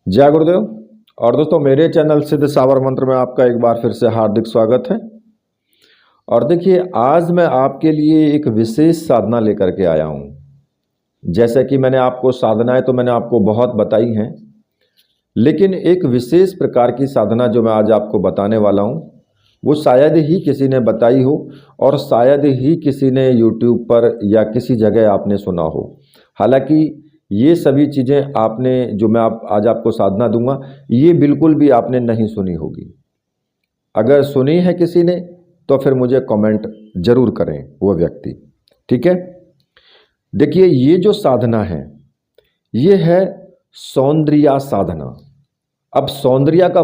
जय गुरुदेव। और दोस्तों, मेरे चैनल सिद्ध सावर मंत्र में आपका एक बार फिर से हार्दिक स्वागत है। और देखिए, आज मैं आपके लिए एक विशेष साधना लेकर के आया हूँ। जैसे कि मैंने आपको साधनाएं तो मैंने आपको बहुत बताई हैं, लेकिन एक विशेष प्रकार की साधना जो मैं आज आपको बताने वाला हूँ वो शायद ही किसी ने बताई हो और शायद ही किसी ने YouTube पर या किसी जगह आपने सुना हो। हालांकि ये सभी चीज़ें आपने जो मैं आज आपको साधना दूंगा ये बिल्कुल भी आपने नहीं सुनी होगी। अगर सुनी है किसी ने तो फिर मुझे कमेंट जरूर करें वो व्यक्ति, ठीक है। देखिए, ये जो साधना है ये है सौंदर्य साधना। अब सौंदर्य का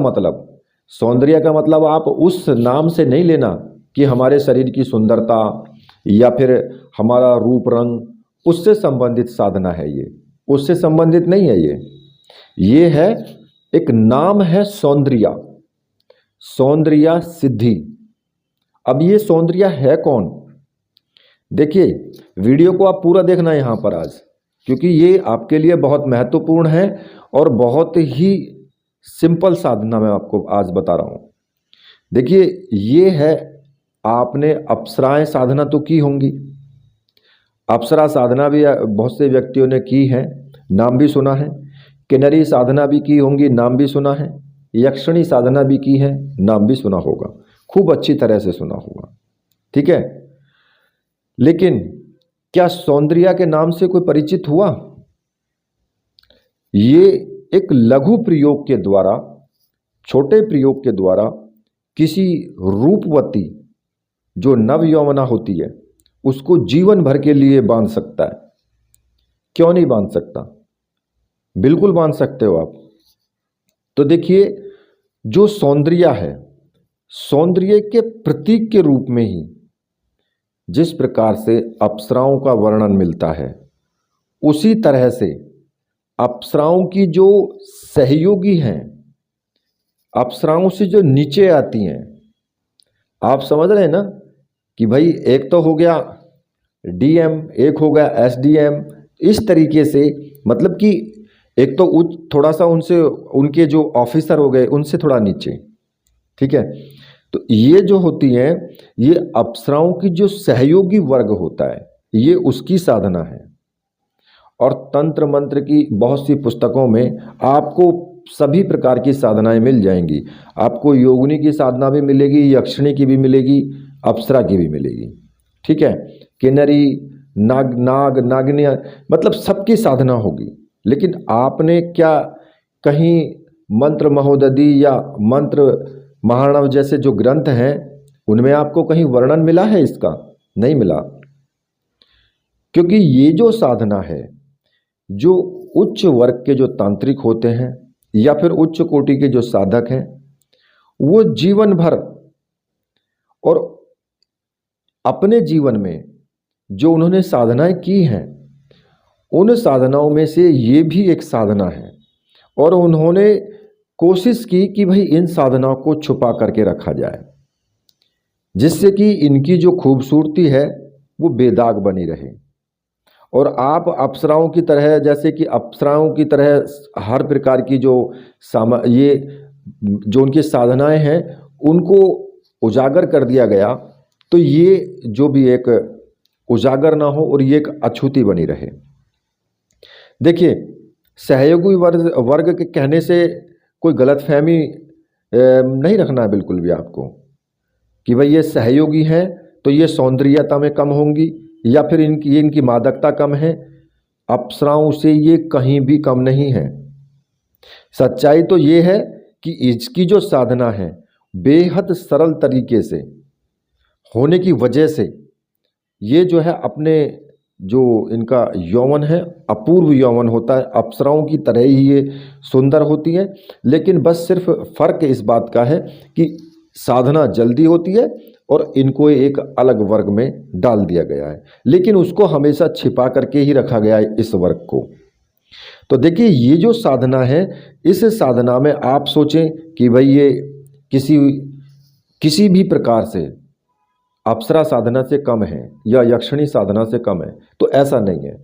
मतलब आप उस नाम से नहीं लेना कि हमारे शरीर की सुंदरता या फिर हमारा रूप रंग, उससे संबंधित साधना है ये, उससे संबंधित नहीं है ये है एक नाम है सौंदर्य, सौंदर्य सिद्धि। अब ये सौंदर्य है कौन? देखिए, वीडियो को आप पूरा देखना यहाँ पर आज, क्योंकि ये आपके लिए बहुत महत्वपूर्ण है और बहुत ही सिंपल साधना मैं आपको आज बता रहा हूँ। देखिए, ये है, आपने अप्सराएं साधना तो की होंगी, अप्सरा साधना भी बहुत से व्यक्तियों ने की है, नाम भी सुना है। किन्नरी साधना भी की होंगी, नाम भी सुना है। यक्षिणी साधना भी की है, नाम भी सुना होगा, खूब अच्छी तरह से सुना होगा, ठीक है। लेकिन क्या सौंदर्य के नाम से कोई परिचित हुआ? ये एक लघु प्रयोग के द्वारा, छोटे प्रयोग के द्वारा किसी रूपवती जो नव यौवना होती है उसको जीवन भर के लिए बांध सकता है। क्यों नहीं बांध सकता? बिल्कुल बांध सकते हो आप। तो देखिए, जो सौंदर्य है, सौंदर्य के प्रतीक के रूप में ही जिस प्रकार से अप्सराओं का वर्णन मिलता है, उसी तरह से अप्सराओं की जो सहयोगी हैं, अप्सराओं से जो नीचे आती हैं, आप समझ रहे हैं ना कि भाई एक तो हो गया DM, एक हो गया SDM, इस तरीके से, मतलब कि एक तो उच्च, थोड़ा सा उनसे, उनके जो ऑफिसर हो गए उनसे थोड़ा नीचे, ठीक है। तो ये जो होती हैं, ये अप्सराओं की जो सहयोगी वर्ग होता है, ये उसकी साधना है। और तंत्र मंत्र की बहुत सी पुस्तकों में आपको सभी प्रकार की साधनाएं मिल जाएंगी। आपको योगिनी की साधना भी मिलेगी, यक्षिणी की भी मिलेगी, अप्सरा की भी मिलेगी, ठीक है। किन्नरी, नागिनी, मतलब सबकी साधना होगी। लेकिन आपने क्या कहीं मंत्र महोदधि या मंत्र महाणव जैसे जो ग्रंथ हैं उनमें आपको कहीं वर्णन मिला है इसका? नहीं मिला। क्योंकि ये जो साधना है, जो उच्च वर्ग के जो तांत्रिक होते हैं या फिर उच्च कोटि के जो साधक हैं, वो जीवन भर और अपने जीवन में जो उन्होंने साधनाएं की हैं, उन साधनाओं में से ये भी एक साधना है। और उन्होंने कोशिश की कि भाई इन साधनाओं को छुपा करके रखा जाए, जिससे कि इनकी जो खूबसूरती है वो बेदाग बनी रहे। और आप अप्सराओं की तरह, जैसे कि अप्सराओं की तरह हर प्रकार की जो ये जो उनकी साधनाएं हैं उनको उजागर कर दिया गया, तो ये जो भी एक उजागर ना हो और ये एक अछूती बनी रहे। देखिए, सहयोगी वर्ग के कहने से कोई गलतफहमी नहीं रखना है बिल्कुल भी आपको कि भाई ये सहयोगी हैं तो ये सौंदर्यता में कम होंगी या फिर इनकी मादकता कम है। अप्सराओं से ये कहीं भी कम नहीं है। सच्चाई तो ये है कि इसकी जो साधना है बेहद सरल तरीके से होने की वजह से ये जो है अपने जो इनका यौवन है अपूर्व यौवन होता है। अप्सराओं की तरह ही ये सुंदर होती हैं, लेकिन बस सिर्फ फर्क इस बात का है कि साधना जल्दी होती है और इनको एक अलग वर्ग में डाल दिया गया है, लेकिन उसको हमेशा छिपा करके ही रखा गया है इस वर्ग को। तो देखिए, ये जो साधना है, इस साधना में आप सोचें कि भाई ये किसी भी प्रकार से अप्सरा साधना से कम है या यक्षिणी साधना से कम है, तो ऐसा नहीं है।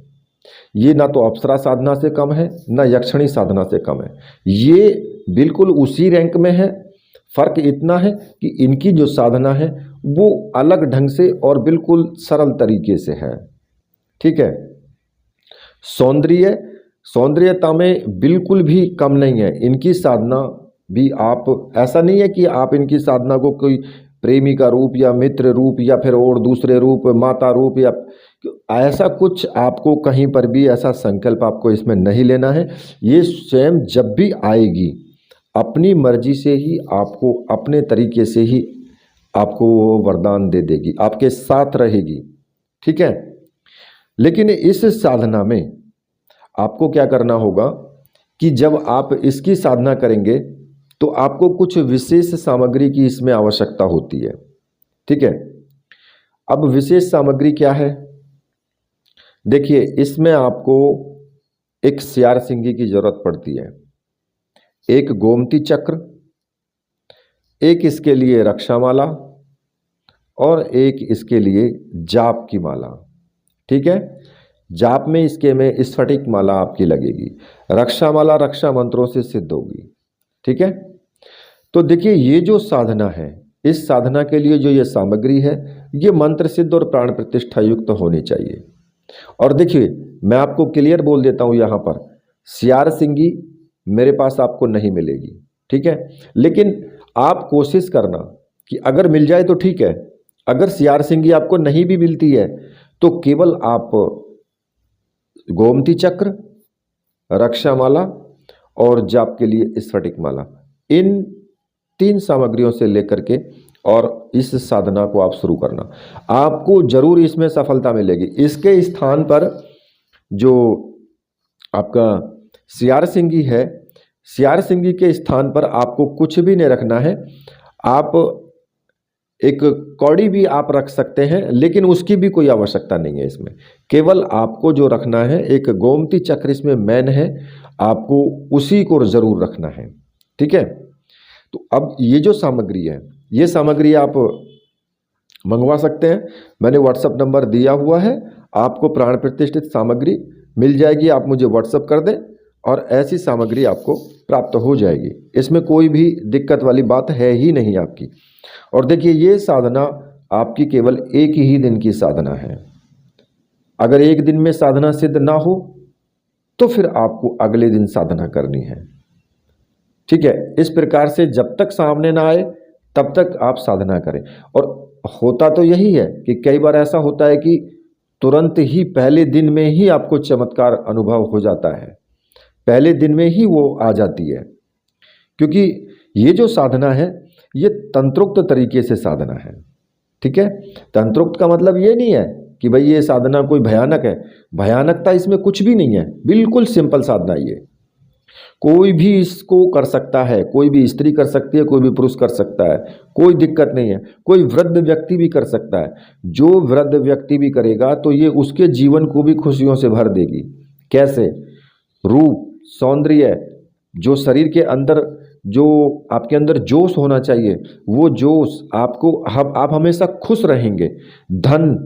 ये ना तो अप्सरा साधना से कम है, ना यक्षिणी साधना से कम है, ये बिल्कुल उसी रैंक में है। फर्क इतना है कि इनकी जो साधना है वो अलग ढंग से और बिल्कुल सरल तरीके से है। ठीक है। सौंदर्यता में बिल्कुल भी कम नहीं है इनकी साधना भी। आप ऐसा नहीं है कि आप इनकी साधना को कोई प्रेमी का रूप या मित्र रूप या फिर और दूसरे रूप, माता रूप, या ऐसा कुछ आपको कहीं पर भी ऐसा संकल्प आपको इसमें नहीं लेना है। ये स्वयं जब भी आएगी अपनी मर्जी से ही आपको, अपने तरीके से ही आपको वरदान दे देगी, आपके साथ रहेगी। ठीक है। लेकिन इस साधना में आपको क्या करना होगा कि जब आप इसकी साधना करेंगे तो आपको कुछ विशेष सामग्री की इसमें आवश्यकता होती है। ठीक है। अब विशेष सामग्री क्या है? देखिए, इसमें आपको एक सियार सिंगी की जरूरत पड़ती है, एक गोमती चक्र, एक इसके लिए रक्षामाला और एक इसके लिए जाप की माला। ठीक है। जाप में इसके में स्फटिक माला आपकी लगेगी, रक्षा माला रक्षा मंत्रों से सिद्ध होगी। ठीक है। तो देखिए, ये जो साधना है, इस साधना के लिए जो ये सामग्री है, ये मंत्र सिद्ध और प्राण प्रतिष्ठा युक्त होनी चाहिए। और देखिए, मैं आपको क्लियर बोल देता हूँ यहाँ पर, सियार सिंगी मेरे पास आपको नहीं मिलेगी। ठीक है। लेकिन आप कोशिश करना कि अगर मिल जाए तो ठीक है, अगर सियार सिंगी आपको नहीं भी मिलती है तो केवल आप गोमती चक्र, रक्षामाला और जाप के लिए स्फटिक माला, इन 3 सामग्रियों से लेकर के और इस साधना को आप शुरू करना, आपको जरूर इसमें सफलता मिलेगी। इसके स्थान पर जो आपका सियार सिंगी है, सियार सिंगी के स्थान पर आपको कुछ भी नहीं रखना है। आप एक कौड़ी भी आप रख सकते हैं, लेकिन उसकी भी कोई आवश्यकता नहीं है इसमें। केवल आपको जो रखना है, एक गोमती चक्र इसमें मैन है, आपको उसी को जरूर रखना है। ठीक है। तो अब ये जो सामग्री है, ये सामग्री आप मंगवा सकते हैं, मैंने व्हाट्सएप नंबर दिया हुआ है, आपको प्राण प्रतिष्ठित सामग्री मिल जाएगी। आप मुझे व्हाट्सएप कर दें और ऐसी सामग्री आपको प्राप्त हो जाएगी। इसमें कोई भी दिक्कत वाली बात है ही नहीं आपकी। और देखिए, ये साधना आपकी केवल एक ही दिन की साधना है। अगर एक दिन में साधना सिद्ध ना हो तो फिर आपको अगले दिन साधना करनी है। ठीक है। इस प्रकार से जब तक सामने ना आए तब तक आप साधना करें। और होता तो यही है कि कई बार ऐसा होता है कि तुरंत ही पहले दिन में ही आपको चमत्कार अनुभव हो जाता है, पहले दिन में ही वो आ जाती है। क्योंकि ये जो साधना है, ये तंत्रोक्त तरीके से साधना है। ठीक है। तंत्रोक्त का मतलब ये नहीं है कि भाई ये साधना कोई भयानक है, भयानकता इसमें कुछ भी नहीं है, बिल्कुल सिंपल साधना। ये कोई भी इसको कर सकता है, कोई भी स्त्री कर सकती है, कोई भी पुरुष कर सकता है, कोई दिक्कत नहीं है। कोई वृद्ध व्यक्ति भी कर सकता है, जो वृद्ध व्यक्ति भी करेगा तो ये उसके जीवन को भी खुशियों से भर देगी। कैसे? रूप, सौंदर्य, जो शरीर के अंदर, जो आपके अंदर जोश होना चाहिए, वो जोश आपको, आप हमेशा खुश रहेंगे। धन,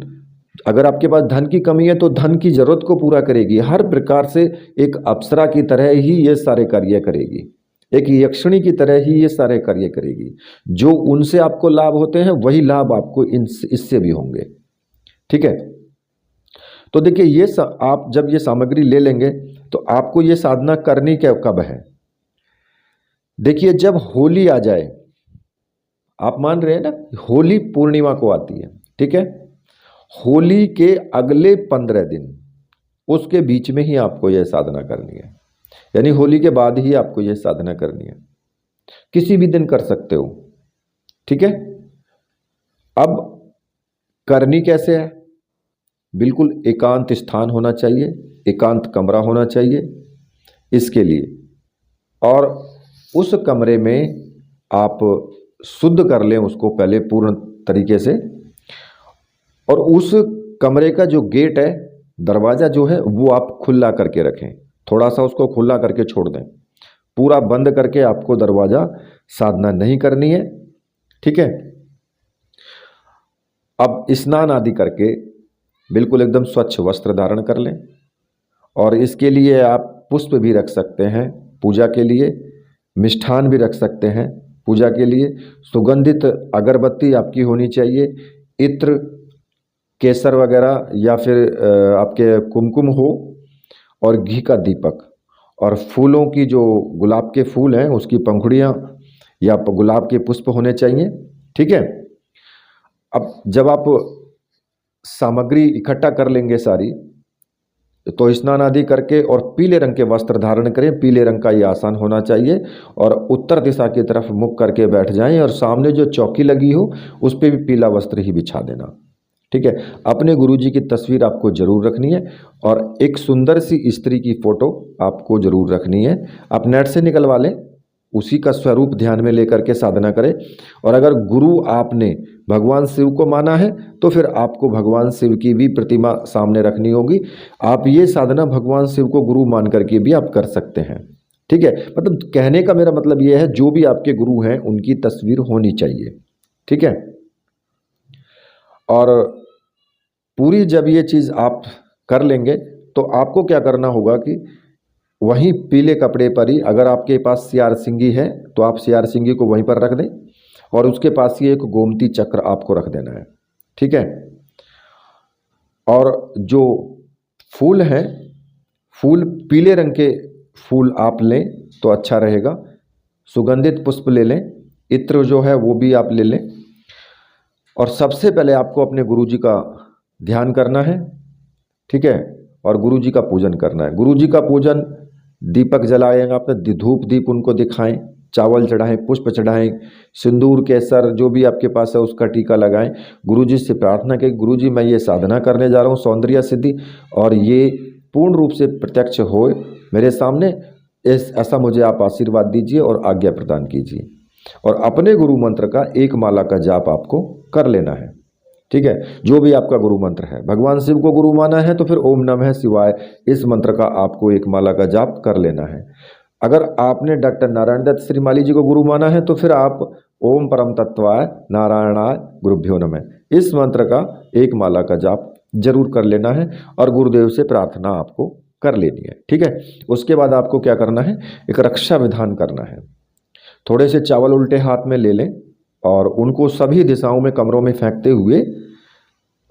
अगर आपके पास धन की कमी है तो धन की जरूरत को पूरा करेगी। हर प्रकार से एक अप्सरा की तरह ही ये सारे कार्य करेगी, एक यक्षिणी की तरह ही ये सारे कार्य करेगी। जो उनसे आपको लाभ होते हैं वही लाभ आपको इससे भी होंगे। ठीक है। तो देखिए, ये आप जब ये सामग्री ले लेंगे तो आपको ये साधना करनी क्या कब है? देखिए, जब होली आ जाए, आप मान रहे हैं ना, होली पूर्णिमा को आती है। ठीक है। होली के अगले 15 दिन, उसके बीच में ही आपको यह साधना करनी है, यानी होली के बाद ही आपको यह साधना करनी है। किसी भी दिन कर सकते हो। ठीक है। अब करनी कैसे है? बिल्कुल एकांत स्थान होना चाहिए, एकांत कमरा होना चाहिए इसके लिए। और उस कमरे में आप शुद्ध कर लें उसको पहले पूर्ण तरीके से। और उस कमरे का जो गेट है, दरवाज़ा जो है, वो आप खुला करके रखें, थोड़ा सा उसको खुला करके छोड़ दें। पूरा बंद करके आपको दरवाज़ा साधना नहीं करनी है। ठीक है। अब स्नान आदि करके बिल्कुल एकदम स्वच्छ वस्त्र धारण कर लें और इसके लिए आप पुष्प भी रख सकते हैं पूजा के लिए, मिष्ठान भी रख सकते हैं पूजा के लिए। सुगंधित अगरबत्ती आपकी होनी चाहिए, इत्र, केसर वगैरह या फिर आपके कुमकुम हो, और घी का दीपक, और फूलों की जो गुलाब के फूल हैं उसकी पंखुड़ियाँ या गुलाब के पुष्प होने चाहिए। ठीक है। अब जब आप सामग्री इकट्ठा कर लेंगे सारी, तो स्नान आदि करके और पीले रंग के वस्त्र धारण करें। पीले रंग का ये आसन होना चाहिए, और उत्तर दिशा की तरफ मुख करके बैठ जाएं, और सामने जो चौकी लगी हो उस पर भी पीला वस्त्र ही बिछा देना। ठीक है। अपने गुरुजी की तस्वीर आपको जरूर रखनी है, और एक सुंदर सी स्त्री की फोटो आपको जरूर रखनी है। आप नेट से निकलवा लें, उसी का स्वरूप ध्यान में लेकर के साधना करें। और अगर गुरु आपने भगवान शिव को माना है तो फिर आपको भगवान शिव की भी प्रतिमा सामने रखनी होगी। आप ये साधना भगवान शिव को गुरु मान करके भी आप कर सकते हैं। ठीक है। मतलब कहने का मेरा मतलब ये है, जो भी आपके गुरु हैं उनकी तस्वीर होनी चाहिए। ठीक है। और पूरी जब ये चीज़ आप कर लेंगे तो आपको क्या करना होगा कि वहीं पीले कपड़े पर ही, अगर आपके पास सियार सिंगी है तो आप सियार सिंगी को वहीं पर रख दें, और उसके पास ही एक गोमती चक्र आपको रख देना है। ठीक है। और जो फूल हैं, फूल पीले रंग के फूल आप लें तो अच्छा रहेगा। सुगंधित पुष्प ले लें, इत्र जो है वो भी आप ले लें। और सबसे पहले आपको अपने गुरुजी का ध्यान करना है। ठीक है। और गुरुजी का पूजन करना है। गुरुजी का पूजन, दीपक जलाएंगे आप, धूप दीप उनको दिखाएं, चावल चढ़ाएं, पुष्प चढ़ाएं, सिंदूर केसर जो भी आपके पास है उसका टीका लगाएं। गुरुजी से प्रार्थना करें, गुरुजी मैं ये साधना करने जा रहा हूँ सौंदर्य सिद्धि, और ये पूर्ण रूप से प्रत्यक्ष हो मेरे सामने, ऐसा मुझे आप आशीर्वाद दीजिए और आज्ञा प्रदान कीजिए। और अपने गुरु मंत्र का एक माला का जाप आपको कर लेना है। ठीक है। जो भी आपका गुरु मंत्र है, भगवान शिव को गुरु माना है तो फिर ओम नमः शिवाय इस मंत्र का आपको एक माला का जाप कर लेना है। अगर आपने डॉक्टर नारायण दत्त श्रीमाली जी को गुरु माना है तो फिर आप ओम परम तत्वाय नारायणाय गुरुभ्यो नमः इस मंत्र का एक माला का जाप जरूर कर लेना है, और गुरुदेव से प्रार्थना आपको कर लेनी है। ठीक है। उसके बाद आपको क्या करना है, एक रक्षा विधान करना है। थोड़े से चावल उल्टे हाथ में ले लें और उनको सभी दिशाओं में कमरों में फेंकते हुए,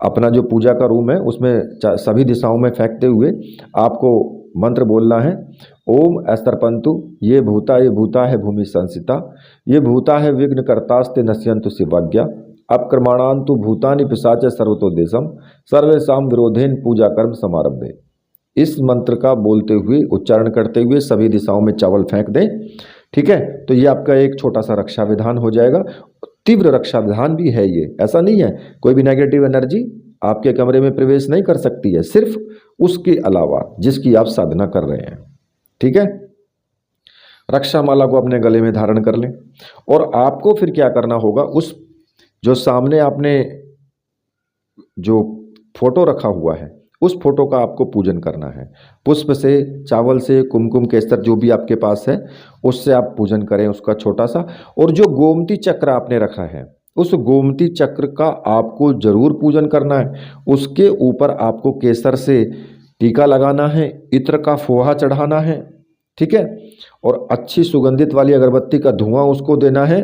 अपना जो पूजा का रूम है उसमें सभी दिशाओं में फेंकते हुए आपको मंत्र बोलना है। ओम ऐस्तरपंतु ये भूता है भूमि संसिता, ये भूता है विघ्न कर्तास्ते नश्यंतु शिवज्ञा, अपक्रमाणांतु भूतानि पिशाच सर्वतो देशम, सर्वेषां विरोधेन पूजा कर्म समारंभे। इस मंत्र का बोलते हुए, उच्चारण करते हुए सभी दिशाओं में चावल फेंक दें। ठीक है। तो ये आपका एक छोटा सा रक्षा विधान हो जाएगा। तीव्र रक्षा विधान भी है ये, ऐसा नहीं है कोई भी नेगेटिव एनर्जी आपके कमरे में प्रवेश नहीं कर सकती है, सिर्फ उसके अलावा जिसकी आप साधना कर रहे हैं। ठीक है। रक्षा माला को अपने गले में धारण कर लें, और आपको फिर क्या करना होगा, उस जो सामने आपने जो फोटो रखा हुआ है उस फोटो का आपको पूजन करना है। पुष्प से, चावल से, कुमकुम केसर जो भी आपके पास है उससे आप पूजन करें उसका छोटा सा। और जो गोमती चक्र आपने रखा है उस गोमती चक्र का आपको जरूर पूजन करना है। उसके ऊपर आपको केसर से टीका लगाना है, इत्र का फोहा चढ़ाना है। ठीक है। और अच्छी सुगंधित वाली अगरबत्ती का धुआं उसको देना है,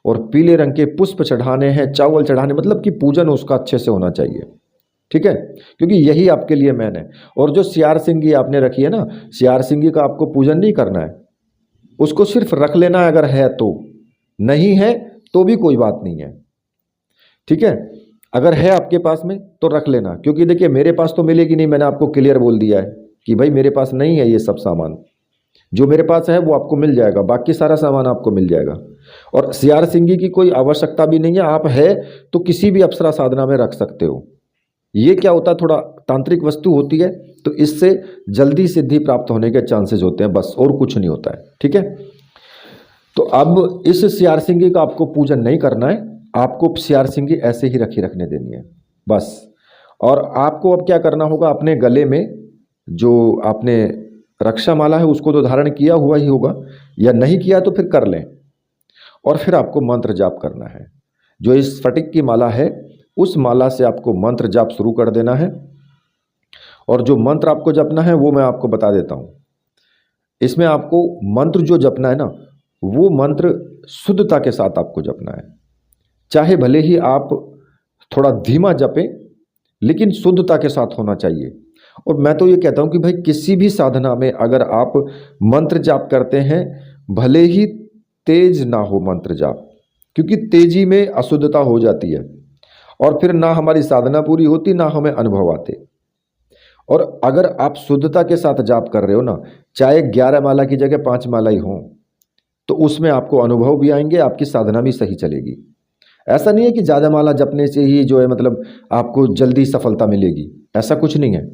और पीले रंग के पुष्प चढ़ाने हैं, चावल चढ़ाने, मतलब कि पूजन उसका अच्छे से होना चाहिए। ठीक है। क्योंकि यही आपके लिए मैन है। और जो सियार सिंगी आपने रखी है ना, सियार सिंगी का आपको पूजन नहीं करना है, उसको सिर्फ रख लेना है। अगर है तो, नहीं है तो भी कोई बात नहीं है। ठीक है। अगर है आपके पास में तो रख लेना, क्योंकि देखिए मेरे पास तो मिलेगी नहीं, मैंने आपको क्लियर बोल दिया है कि भाई मेरे पास नहीं है ये सब सामान। जो मेरे पास है वो आपको मिल जाएगा, बाकी सारा सामान आपको मिल जाएगा। और सियार सिंगी की कोई आवश्यकता भी नहीं है, आप है तो किसी भी अप्सरा साधना में रख सकते हो। ये क्या होता है, थोड़ा तांत्रिक वस्तु होती है तो इससे जल्दी सिद्धि प्राप्त होने के चांसेस होते हैं, बस, और कुछ नहीं होता है। ठीक है। तो अब इस सियार सिंगी का आपको पूजन नहीं करना है, आपको सियार सिंगी ऐसे ही रखने देनी है बस। और आपको अब क्या करना होगा, अपने गले में जो आपने रक्षा माला है उसको तो धारण किया हुआ ही होगा, या नहीं किया तो फिर कर लें। और फिर आपको मंत्र जाप करना है। जो इस स्फटिक की माला है उस माला से आपको मंत्र जाप शुरू कर देना है। और जो मंत्र आपको जपना है वो मैं आपको बता देता हूँ। इसमें आपको मंत्र जो जपना है ना, वो मंत्र शुद्धता के साथ आपको जपना है। चाहे भले ही आप थोड़ा धीमा जपें, लेकिन शुद्धता के साथ होना चाहिए। और मैं तो ये कहता हूँ कि भाई किसी भी साधना में अगर आप मंत्र जाप करते हैं, भले ही तेज ना हो मंत्र जाप, क्योंकि तेजी में अशुद्धता हो जाती है और फिर ना हमारी साधना पूरी होती, ना हमें अनुभव आते। और अगर आप शुद्धता के साथ जाप कर रहे हो ना, चाहे 11 माला की जगह 5 माला ही हो, तो उसमें आपको अनुभव भी आएंगे, आपकी साधना भी सही चलेगी। ऐसा नहीं है कि ज़्यादा माला जपने से ही जो है मतलब आपको जल्दी सफलता मिलेगी, ऐसा कुछ नहीं है।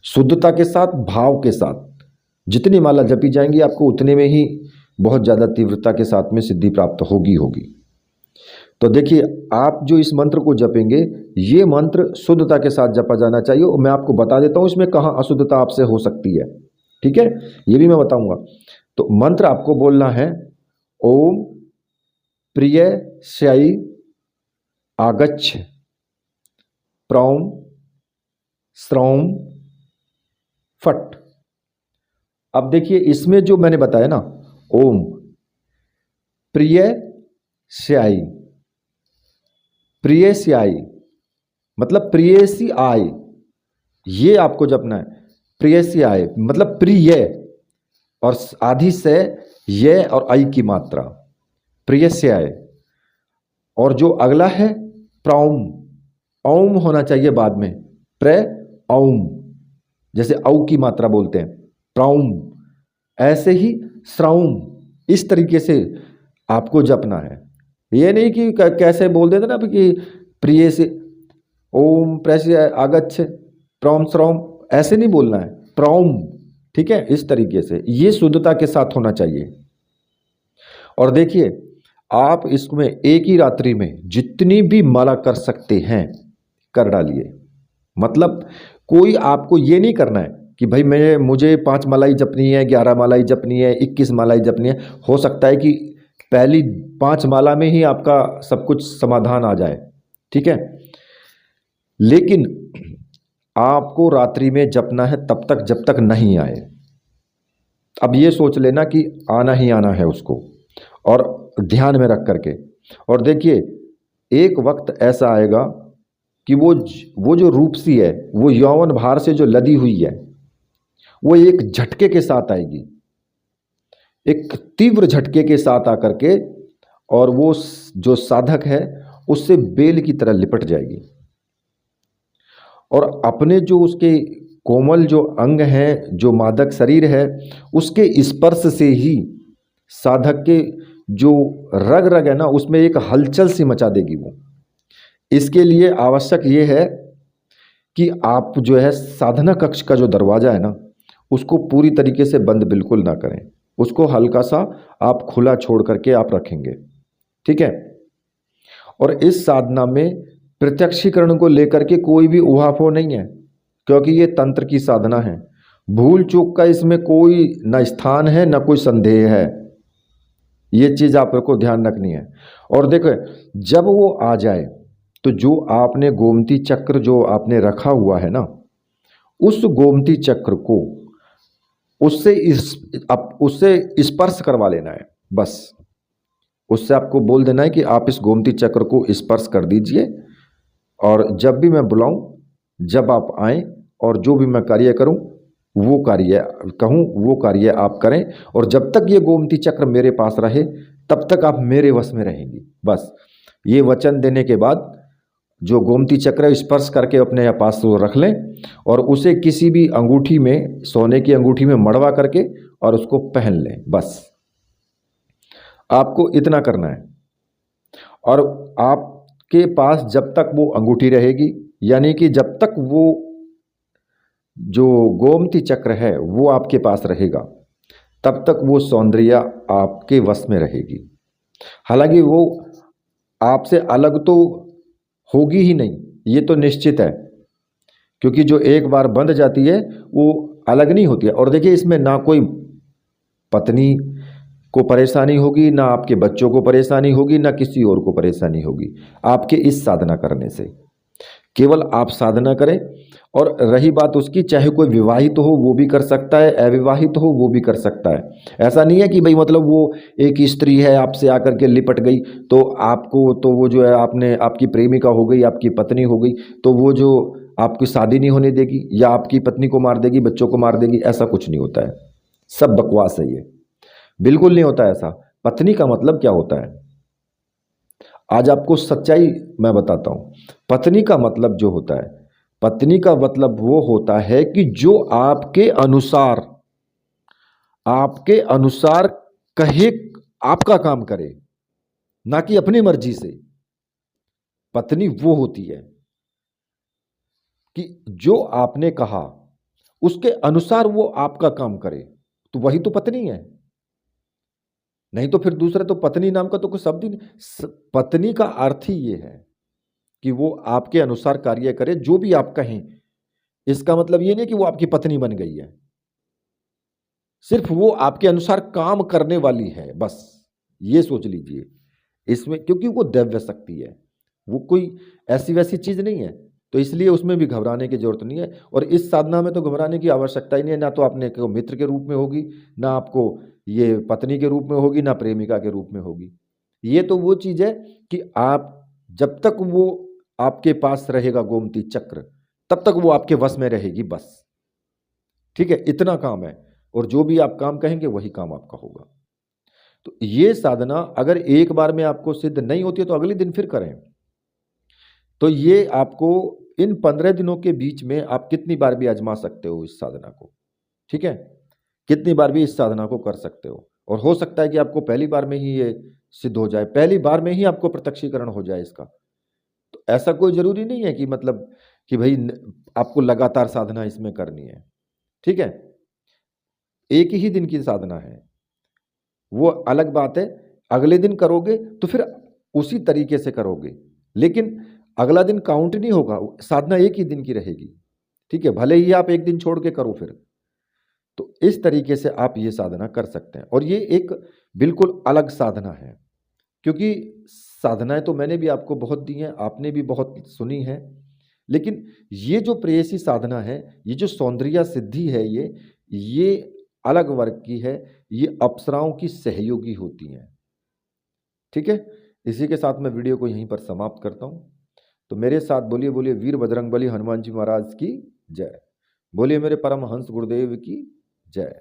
शुद्धता के साथ, भाव के साथ जितनी माला जपी जाएंगी, आपको उतने में ही बहुत ज़्यादा तीव्रता के साथ में सिद्धि प्राप्त होगी। तो देखिए, आप जो इस मंत्र को जपेंगे, ये मंत्र शुद्धता के साथ जपा जाना चाहिए। और मैं आपको बता देता हूँ इसमें कहाँ अशुद्धता आपसे हो सकती है, ठीक है, ये भी मैं बताऊंगा। तो मंत्र आपको बोलना है, ओम प्रिय स्याई आगच्छ प्रौम श्रौम फट। अब देखिए, इसमें जो मैंने बताया ना, ओम प्रिय स्याई, प्रिय से आई मतलब प्रियसी आय, ये आपको जपना है। प्रियसी आय मतलब प्रिय, और आधी से ये और आई की मात्रा, प्रिय से आय। और जो अगला है प्रौम, ओम होना चाहिए बाद में, प्र ओम, जैसे औ की मात्रा बोलते हैं, प्रौम। ऐसे ही श्रौम, इस तरीके से आपको जपना है। ये नहीं कि कैसे बोल देते ना कि प्रिय से ओम प्रेस्य आगच्छ प्रौम श्रौम, ऐसे नहीं बोलना है, प्रौम, ठीक है, इस तरीके से। ये शुद्धता के साथ होना चाहिए। और देखिए, आप इसमें एक ही रात्रि में जितनी भी माला कर सकते हैं कर डालिए। मतलब कोई आपको ये नहीं करना है कि भाई मुझे 5 माला जपनी है, 11 माला जपनी है, 21 माला जपनी है। हो सकता है कि पहली 5 माला में ही आपका सब कुछ समाधान आ जाए, ठीक है, लेकिन आपको रात्रि में जपना है तब तक जब तक नहीं आए। अब ये सोच लेना कि आना ही आना है उसको, और ध्यान में रख करके। और देखिए, एक वक्त ऐसा आएगा कि वो जो रूपसी है, वो यौवन भार से जो लदी हुई है, वो एक झटके के साथ आएगी, एक तीव्र झटके के साथ आकर के, और वो जो साधक है उससे बेल की तरह लिपट जाएगी। और अपने जो उसके कोमल जो अंग हैं, जो मादक शरीर है, उसके स्पर्श से ही साधक के जो रग रग है ना, उसमें एक हलचल सी मचा देगी वो। इसके लिए आवश्यक ये है कि आप जो है साधना कक्ष का जो दरवाज़ा है ना, उसको पूरी तरीके से बंद बिल्कुल ना करें, उसको हल्का सा आप खुला छोड़ करके आप रखेंगे, ठीक है। और इस साधना में प्रत्यक्षीकरण को लेकर के कोई भी उहापोह नहीं है, क्योंकि ये तंत्र की साधना है। भूल चूक का इसमें कोई न स्थान है, न कोई संदेह है। ये चीज़ आपको ध्यान रखनी है। और देखो, जब वो आ जाए तो जो आपने गोमती चक्र जो आपने रखा हुआ है ना, उस गोमती चक्र को उससे स्पर्श करवा लेना है। बस उससे आपको बोल देना है कि आप इस गोमती चक्र को स्पर्श कर दीजिए, और जब भी मैं बुलाऊं, जब आप आएँ, और जो भी मैं कार्य करूं वो कार्य कहूं वो कार्य आप करें। और जब तक ये गोमती चक्र मेरे पास रहे तब तक आप मेरे वश में रहेंगी। बस ये वचन देने के बाद जो गोमती चक्र स्पर्श करके अपने पास वो रख लें, और उसे किसी भी अंगूठी में, सोने की अंगूठी में मड़वा करके और उसको पहन लें। बस आपको इतना करना है। और आपके पास जब तक वो अंगूठी रहेगी, यानी कि जब तक वो जो गोमती चक्र है वो आपके पास रहेगा, तब तक वो सौंदर्य आपके वश में रहेगी। हालांकि वो आपसे अलग तो होगी ही नहीं, ये तो निश्चित है, क्योंकि जो एक बार बंध जाती है वो अलग नहीं होती है। और देखिए, इसमें ना कोई पत्नी को परेशानी होगी, ना आपके बच्चों को परेशानी होगी, ना किसी और को परेशानी होगी आपके इस साधना करने से। केवल आप साधना करें और रही बात उसकी, चाहे कोई विवाहित हो वो भी कर सकता है, अविवाहित हो वो भी कर सकता है। ऐसा नहीं है कि भाई मतलब वो एक स्त्री है आपसे आकर के लिपट गई तो आपको तो वो जो है आपने आपकी प्रेमिका हो गई, आपकी पत्नी हो गई, तो वो जो आपकी शादी नहीं होने देगी या आपकी पत्नी को मार देगी, बच्चों को मार देगी, ऐसा कुछ नहीं होता है। सब बकवास है ये, बिल्कुल नहीं होता ऐसा। पत्नी का मतलब क्या होता है, आज आपको सच्चाई मैं बताता हूं। पत्नी का मतलब जो होता है, पत्नी का मतलब वो होता है कि जो आपके अनुसार कहे, आपका काम करे, ना कि अपनी मर्जी से। पत्नी वो होती है कि जो आपने कहा उसके अनुसार वो आपका काम करे, तो वही तो पत्नी है। नहीं तो फिर दूसरा तो पत्नी नाम का तो कोई शब्द ही नहीं। पत्नी का अर्थ ही ये है कि वो आपके अनुसार कार्य करे, जो भी आप कहें। इसका मतलब ये नहीं कि वो आपकी पत्नी बन गई है, सिर्फ वो आपके अनुसार काम करने वाली है, बस ये सोच लीजिए इसमें। क्योंकि वो दैव्य शक्ति है, वो कोई ऐसी वैसी चीज नहीं है, तो इसलिए उसमें भी घबराने की जरूरत नहीं है। और इस साधना में तो घबराने की आवश्यकता ही नहीं है। ना तो आपने को मित्र के रूप में होगी, ना आपको ये पत्नी के रूप में होगी, ना प्रेमिका के रूप में होगी। ये तो वो चीज है कि आप जब तक वो आपके पास रहेगा गोमती चक्र, तब तक वो आपके वश में रहेगी, बस। ठीक है, इतना काम है। और जो भी आप काम कहेंगे वही काम आपका होगा। तो ये साधना अगर एक बार में आपको सिद्ध नहीं होती है तो अगले दिन फिर करें। तो ये आपको इन 15 दिनों के बीच में आप कितनी बार भी आजमा सकते हो इस साधना को। ठीक है, कितनी बार भी इस साधना को कर सकते हो। और हो सकता है कि आपको पहली बार में ही ये सिद्ध हो जाए, पहली बार में ही आपको प्रत्यक्षीकरण हो जाए इसका। तो ऐसा कोई जरूरी नहीं है कि मतलब कि भाई आपको लगातार साधना इसमें करनी है। ठीक है, एक ही दिन की साधना है, वो अलग बात है। अगले दिन करोगे तो फिर उसी तरीके से करोगे, लेकिन अगला दिन काउंट नहीं होगा, साधना एक ही दिन की रहेगी। ठीक है, भले ही आप एक दिन छोड़ के करो फिर। तो इस तरीके से आप ये साधना कर सकते हैं, और ये एक बिल्कुल अलग साधना है। क्योंकि साधनाएं तो मैंने भी आपको बहुत दी हैं, आपने भी बहुत सुनी है, लेकिन ये जो प्रेयसी साधना है, ये जो सौंदर्य सिद्धि है, ये अलग वर्ग की है। ये अप्सराओं की सहयोगी होती हैं। ठीक है, इसी के साथ मैं वीडियो को यहीं पर समाप्त करता हूं। तो मेरे साथ बोलिए बोलिए वीर बजरंगबली हनुमान जी महाराज की जय। बोलिए मेरे परमहंस गुरुदेव की जय।